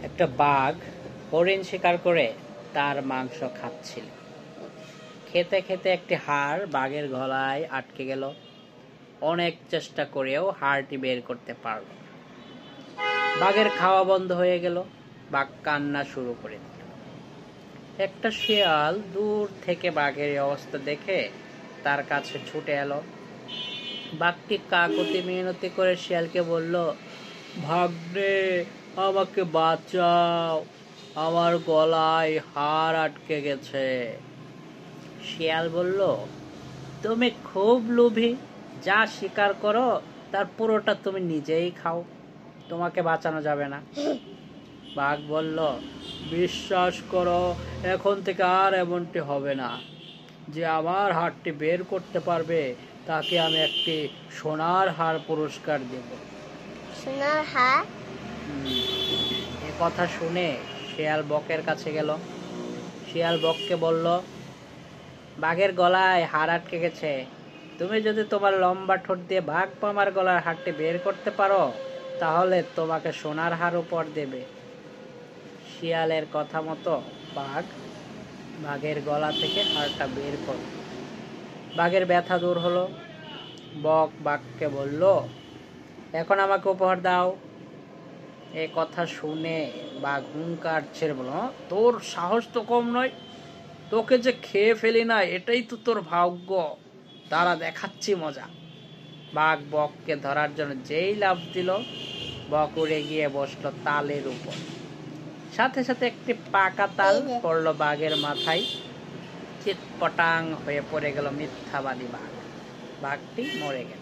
একটা বাঘ হরিণ শিকার করে তার মাংস খাচ্ছিল। খেতে খেতে একটি হাড় বাঘের গলায় আটকে গেল। অনেক চেষ্টা করেও হাড়টি বের করতে পারল না। বাঘের খাওয়া বন্ধ হয়ে গেল। বাঘ কান্না শুরু করে দিল। একটা শিয়াল দূর থেকে বাঘের অবস্থা দেখে তার কাছে ছুটে এলো। বাঘটি কাকুতি মিনতি করে শিয়ালকে বলল, ভাগ্নে, আমাকে বাঁচাও, আমার গলায় হাড় আটকে গেছে। শিয়াল বলল, তুমি খুব লোভী, যা শিকার করো তার পুরোটা তুমি নিজেই খাও, তোমাকে বাঁচানো যাবে না। বাঘ বলল, বিশ্বাস করো, এখন থেকে আর এমনটি হবে না। যে আমার হাড়টি বের করতে পারবে তাকে আমি একটি সোনার হার পুরস্কার দেব। সোনার হার? এ কথা শুনে শিয়াল বকের কাছে গেল। শিয়াল বককে বলল, বাঘের গলায় হাড় আটকে গেছে, তুমি যদি তোমার লম্বা ঠোঁট দিয়ে বাঘ মামার গলার হাড়টি বের করতে পারো তাহলে তোমাকে সোনার হার উপহার দেবে। শিয়ালের কথা মতো বাঘ বাঘের গলা থেকে হাড়টা বের করল। বাঘের ব্যথা দূর হলো। বক বাঘকে বলল, এখন আমাকে উপহার দাও। এ কথা শুনে বাঘ হুঙ্কার ছেড়ে বলল, তোর সাহস তো কম নয়, তোকে যে খেয়ে ফেলি না এটাই তো তোর ভাগ্য, তারা দেখাচ্ছি মজা। বাঘ বককে ধরার জন্য যেই লাফ দিল, বক উড়ে গিয়ে বসলো তালের উপর। সাথে সাথে একটি পাকা তাল পড়লো বাঘের মাথায়। চিৎপটাং হয়ে পড়ে গেল মিথ্যাবাদী বাঘ। বাঘটি মরে গেল।